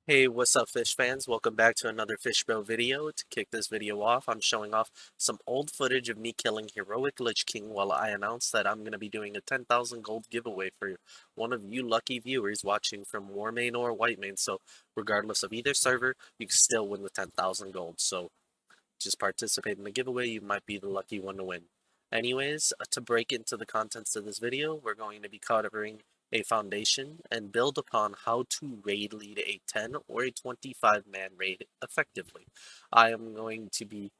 Hey, what's up, fish fans? Welcome back to another Fish Bro video. To kick this video off, I'm showing off some old footage of me killing Heroic Lich King while I announce that I'm going to be doing a 10,000 gold giveaway for one of you lucky viewers watching from Warmane or Whitemane. So, regardless of either server, you can still win the 10,000 gold. So, just participate in the giveaway, you might be the lucky one to win. Anyways, to break into the contents of this video, we're going to be covering a foundation and build upon how to raid lead a 10 or a 25-man raid effectively. I am going to be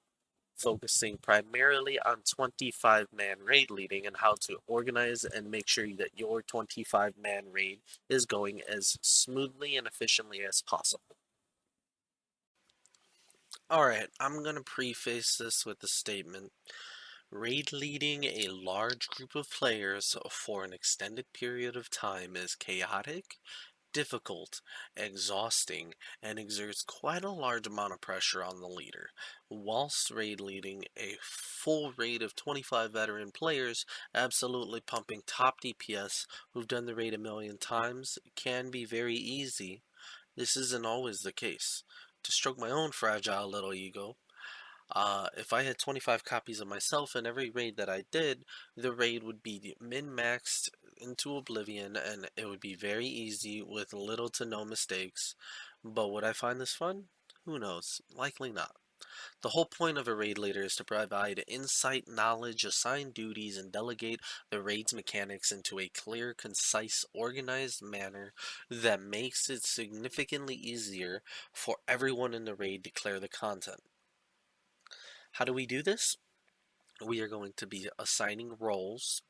focusing primarily on 25-man raid leading and how to organize and make sure that your 25-man raid is going as smoothly and efficiently as possible. Alright, I'm going to preface this with a statement. Raid leading a large group of players for an extended period of time is chaotic, difficult, exhausting, and exerts quite a large amount of pressure on the leader. Whilst raid leading a full raid of 25 veteran players, absolutely pumping top DPS who've done the raid a million times, can be very easy. This isn't always the case. To stroke my own fragile little ego, if I had 25 copies of myself in every raid that I did, the raid would be min-maxed into oblivion and it would be very easy with little to no mistakes. But would I find this fun? Who knows? Likely not. The whole point of a raid leader is to provide insight, knowledge, assign duties, and delegate the raid's mechanics into a clear, concise, organized manner that makes it significantly easier for everyone in the raid to clear the content. How do we do this? We are going to be assigning roles.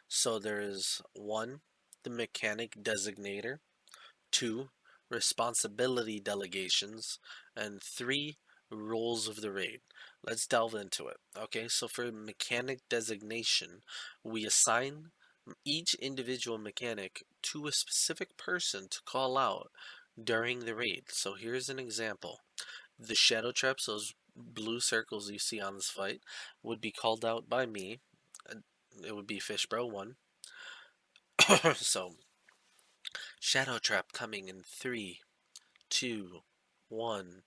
So there is 1, the mechanic designator, 2, responsibility delegations, and 3, rules of the raid. Let's delve into it. Okay, so for mechanic designation, we assign each individual mechanic to a specific person to call out during the raid. So here's an example. The shadow traps, those blue circles you see on this fight, would be called out by me. It would be Fishbro 1. So, shadow trap coming in 3, 2, 1.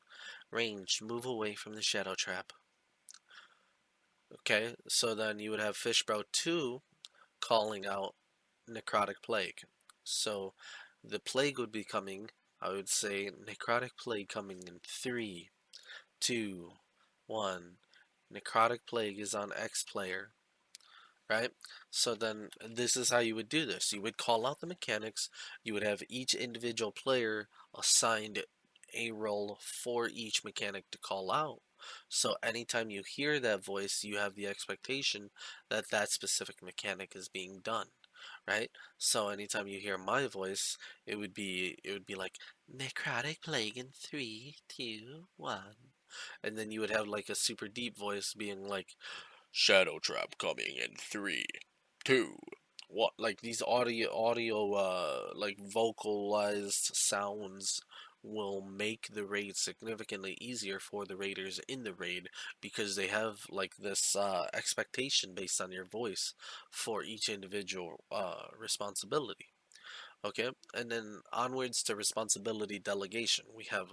Range, move away from the shadow trap. Okay, so then you would have Fishbro 2 calling out Necrotic Plague. So, the plague would be coming, I would say, Necrotic Plague coming in 3, 2, 1. Necrotic Plague is on X player, right? So then this is how you would do this. You would call out the mechanics, you would have each individual player assigned a role for each mechanic to call out. So anytime you hear that voice, you have the expectation that that specific mechanic is being done, right? So anytime you hear my voice, it would be like Necrotic Plague in 3, 2, 1. And then you would have like a super deep voice being like Shadow Trap coming in 3, 2, what, like these audio like vocalized sounds will make the raid significantly easier for the raiders in the raid because they have like this expectation based on your voice for each individual responsibility. Okay, and then onwards to responsibility delegation. We have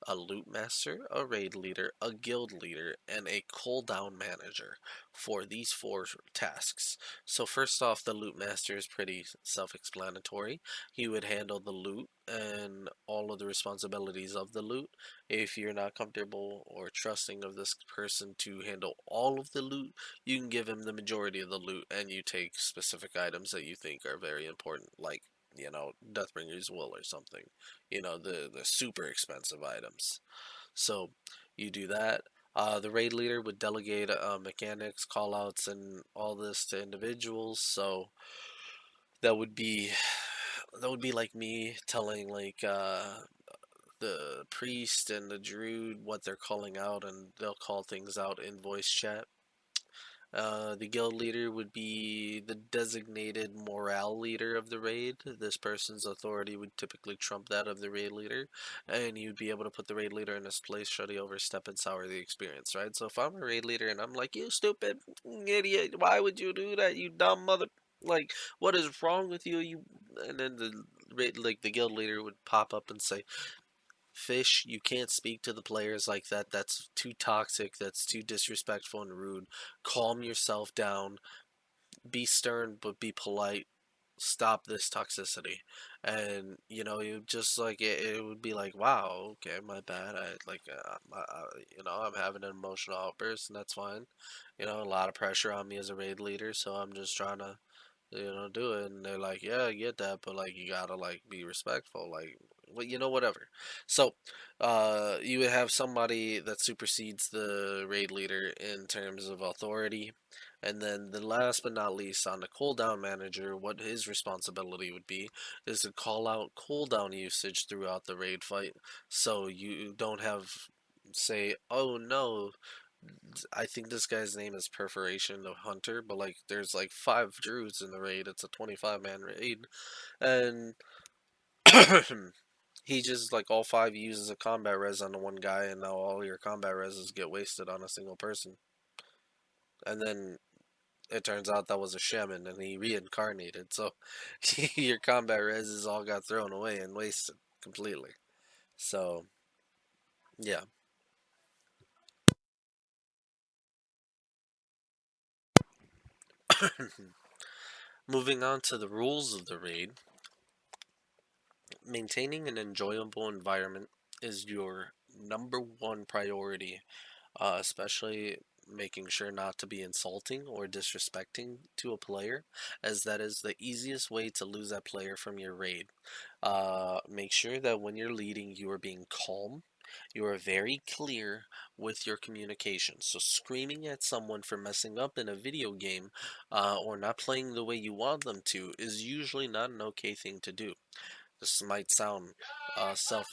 a loot master, a raid leader, a guild leader, and a cooldown manager for these 4 tasks. So first off, the loot master is pretty self-explanatory. He would handle the loot and all of the responsibilities of the loot. If you're not comfortable or trusting of this person to handle all of the loot, you can give him the majority of the loot and you take specific items that you think are very important, like Deathbringer's Will or something. The super expensive items. So you do that. The raid leader would delegate mechanics, callouts, and all this to individuals. So that would be that would be like me telling the priest and the druid what they're calling out, and they'll call things out in voice chat. The guild leader would be the designated morale leader of the raid. This person's authority would typically trump that of the raid leader, and you'd be able to put the raid leader in his place should he overstep and sour the experience, right? So if I'm a raid leader and I'm like, you stupid idiot, why would you do that, you dumb mother, like, what is wrong with you? And then the guild leader would pop up and say, Fish, you can't speak to the players like that. That's too toxic. That's too disrespectful and rude. Calm yourself down. Be stern, but be polite. Stop this toxicity. And you just like it would be like, wow, okay, my bad. I'm having an emotional outburst, and that's fine. A lot of pressure on me as a raid leader, so I'm just trying to do it. And they're like, yeah, I get that, but like, you gotta like be respectful, like, well, whatever. So, you would have somebody that supersedes the raid leader in terms of authority. And then the last but not least, on the cooldown manager, what his responsibility would be is to call out cooldown usage throughout the raid fight. So you don't have, say, oh no, I think this guy's name is Perforation the Hunter, but like there's like five druids in the raid. It's a 25-man raid, and he just like all five uses a combat res on the one guy, and now all your combat reses get wasted on a single person. And then it turns out that was a shaman, and he reincarnated. So your combat reses all got thrown away and wasted completely. So yeah. Moving on to the rules of the raid, maintaining an enjoyable environment is your number one priority, especially making sure not to be insulting or disrespecting to a player, as that is the easiest way to lose that player from your raid. Make sure that when you're leading, you are being calm. You are very clear with your communication. So, screaming at someone for messing up in a video game or not playing the way you want them to is usually not an okay thing to do. This might sound self.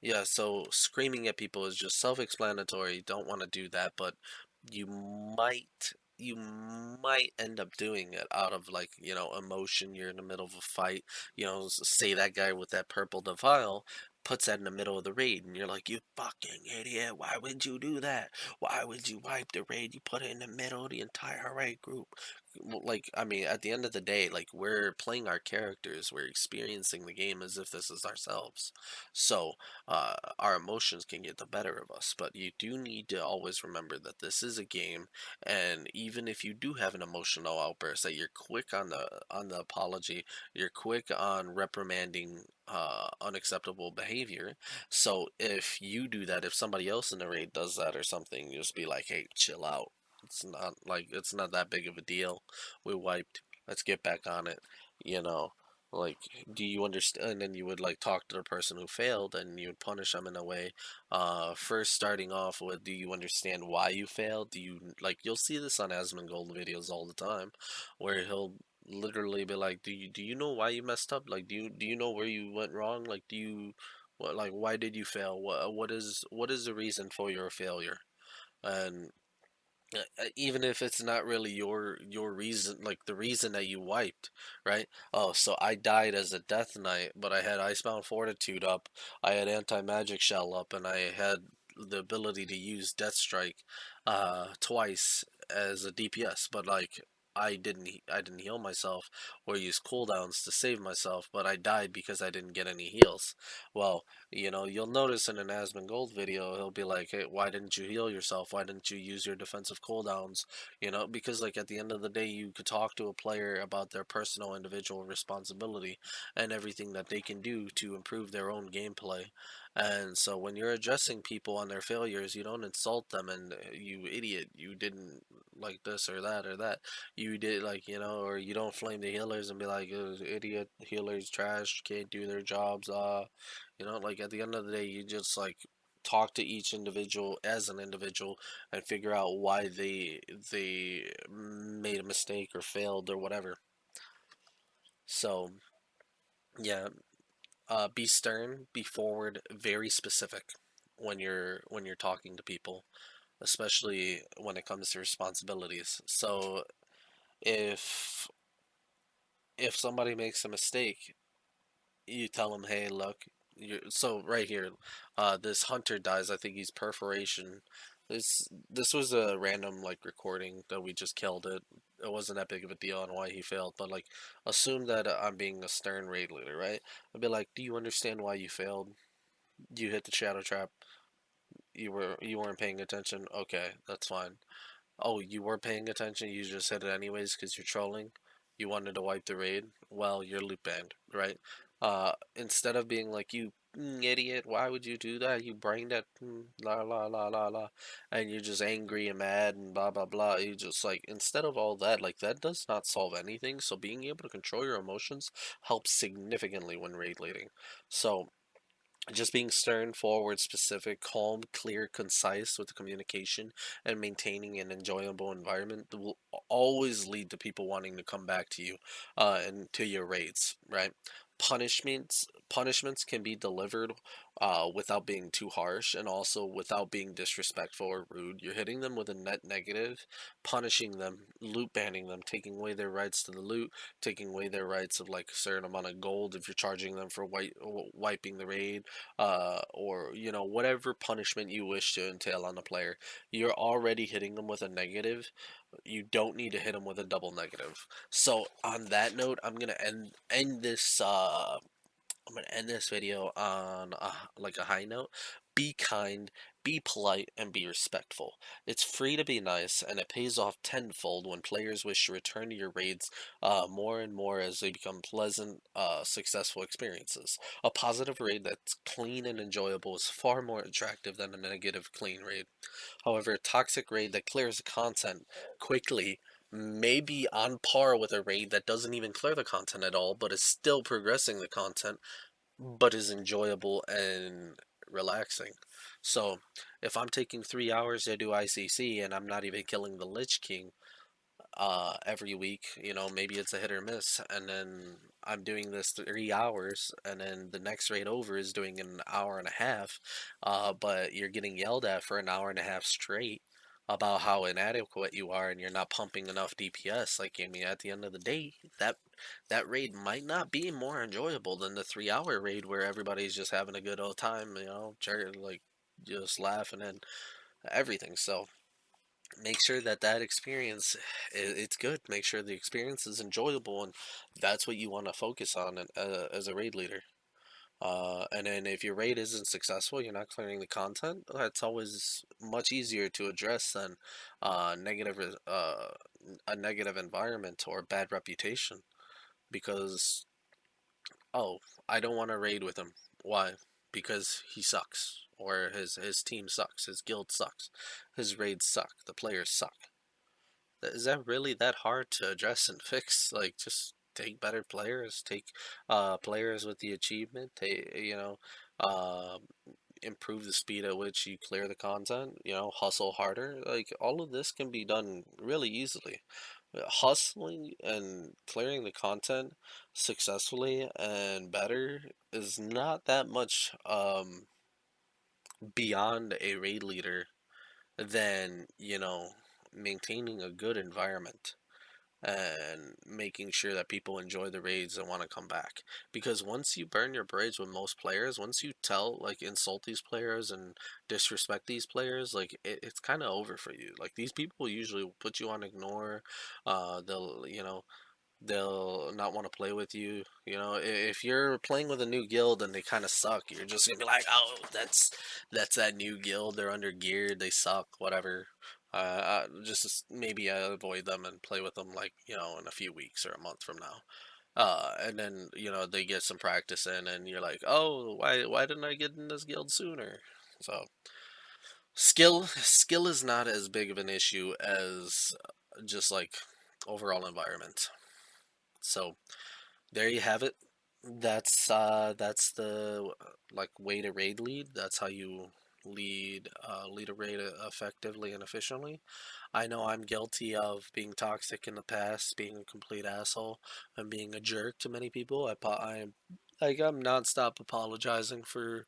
Yeah, so screaming at people is just self-explanatory. You don't want to do that, but you you might end up doing it out of like, emotion. You're in the middle of a fight, say that guy with that purple defile puts that in the middle of the raid, and you're like, you fucking idiot, why would you do that? Why would you wipe the raid? You put it in the middle of the entire raid group. Well, like, I mean, at the end of the day, like, we're playing our characters, we're experiencing the game as if this is ourselves. So our emotions can get the better of us. But you do need to always remember that this is a game, and even if you do have an emotional outburst, that you're quick on the apology, you're quick on reprimanding unacceptable behavior. So if you do that, if somebody else in the raid does that or something, you just be like, hey, chill out. It's not that big of a deal. We wiped. Let's get back on it. You know, like, do you understand? And then you would like talk to the person who failed, and you would punish them in a way. First starting off with, do you understand why you failed? Do you like? You'll see this on Asmongold videos all the time, where he'll literally be like, do you know why you messed up? Like, do you know where you went wrong? Like, why did you fail? What is the reason for your failure? And even if it's not really your reason, like the reason that you wiped, right? Oh, so I died as a death knight, but I had icebound fortitude up, I had anti magic shell up, and I had the ability to use death strike twice as a DPS, but like I didn't heal myself or use cooldowns to save myself, but I died because I didn't get any heals. Well, you'll notice in an Asmongold video, he'll be like, hey, why didn't you heal yourself? Why didn't you use your defensive cooldowns? Because like at the end of the day, you could talk to a player about their personal individual responsibility and everything that they can do to improve their own gameplay. And so when you're addressing people on their failures, you don't insult them and you idiot, you didn't like this or that or that. You did like, or you don't flame the healers and be like, idiot, healers trash, can't do their jobs, like at the end of the day, you just like talk to each individual as an individual and figure out why they made a mistake or failed or whatever. So yeah, be stern, be forward, very specific when you're talking to people, especially when it comes to responsibilities. So if if somebody makes a mistake, you tell him, hey, look, so right here, this hunter dies. I think he's perforation. This was a random like recording that we just killed it. it wasn't that big of a deal on why he failed, but like assume that I'm being a stern raid leader, right? I'd be like, do you understand why you failed? You hit the shadow trap. You weren't paying attention. Okay, that's fine. Oh, you were paying attention. You just hit it anyways because you're trolling. You wanted to wipe the raid. Well, you're loop banned, right? Instead of being like you idiot, why would you do that? You brain dead, la la la la la, and you're just angry and mad and blah blah blah. You just like instead of all that, like that does not solve anything. So being able to control your emotions helps significantly when raid leading. So just being stern, forward, specific, calm, clear, concise with the communication and maintaining an enjoyable environment will always lead to people wanting to come back to you and to your raids, right? Punishments can be delivered without being too harsh and also without being disrespectful or rude. You're hitting them with a net negative, punishing them, loot banning them, taking away their rights to the loot, taking away their rights of like a certain amount of gold if you're charging them for wiping the raid, or you know whatever punishment you wish to entail on the player. You're already hitting them with a negative. You don't need to hit them with a double negative. So on that note, I'm gonna end this. I'm gonna end this video on like a high note. Be kind, be polite, and be respectful. It's free to be nice, and it pays off tenfold when players wish to return to your raids more and more as they become pleasant, successful experiences. A positive raid that's clean and enjoyable is far more attractive than a negative clean raid. However, a toxic raid that clears the content quickly may be on par with a raid that doesn't even clear the content at all, but is still progressing the content, but is enjoyable and relaxing. So, if I'm taking 3 hours to do ICC and I'm not even killing the Lich King every week, you know, maybe it's a hit or miss, and then I'm doing this 3 hours, and then the next raid over is doing an hour and a half, but you're getting yelled at for an hour and a half straight about how inadequate you are and you're not pumping enough DPS. Like, I mean, at the end of the day, that raid might not be more enjoyable than the 3 hour raid where everybody's just having a good old time, you know, like just laughing and everything. So make sure that experience it's good. Make sure the experience is enjoyable, and that's what you want to focus on as a raid leader. And then if your raid isn't successful, you're not clearing the content. That's always much easier to address than negative a negative environment or bad reputation. Because oh, I don't want to raid with him. Why? Because he sucks, or his team sucks, his guild sucks, his raids suck, the players suck. Is that really that hard to address and fix? Like, just take better players, take players with the achievement, take, you know, uh, improve the speed at which you clear the content, you know, hustle harder. Like, all of this can be done really easily. Hustling and clearing the content successfully and better is not that much beyond a raid leader than, you know, maintaining a good environment and making sure that people enjoy the raids and want to come back. Because once you burn your bridge with most players, once you like insult these players and disrespect these players, like it's kind of over for you. Like these people usually will put you on ignore. They'll, you know, they'll not want to play with you. You know, if you're playing with a new guild and they kind of suck, you're just gonna be like, oh, that's that new guild. They're under geared. They suck. Whatever. Just maybe I avoid them and play with them like you know in a few weeks or a month from now. And then you know they get some practice in, and you're like, oh, why didn't I get in this guild sooner? So skill is not as big of an issue as just like overall environment. So there you have it. That's the like way to raid lead. That's how you lead a raid effectively and efficiently. I know I'm guilty of being toxic in the past, being a complete asshole, and being a jerk to many people. I'm like I'm nonstop apologizing for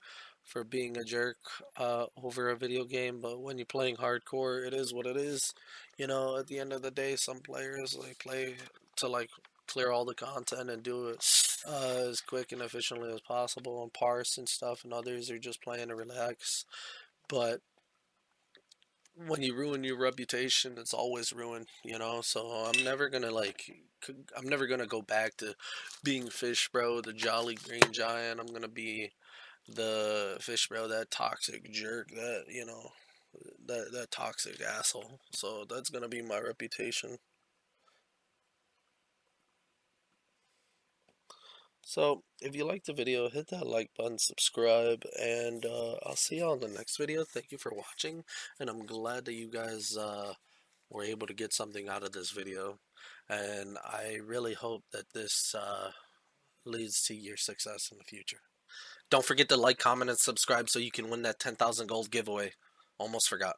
being a jerk over a video game, but when you're playing hardcore, it is what it is. You know, at the end of the day, some players like play to like clear all the content and do it as quick and efficiently as possible and parse and stuff, and others are just playing to relax. But when you ruin your reputation, it's always ruined, you know. So I'm never gonna I'm never gonna go back to being Fish Bro, the Jolly Green Giant. I'm gonna be the Fish Bro, that toxic jerk, that that toxic asshole. So that's gonna be my reputation. So if you liked the video, hit that like button, subscribe, and I'll see you on the next video. Thank you for watching, and I'm glad that you guys were able to get something out of this video. And I really hope that this leads to your success in the future. Don't forget to like, comment, and subscribe so you can win that 10,000 gold giveaway. Almost forgot.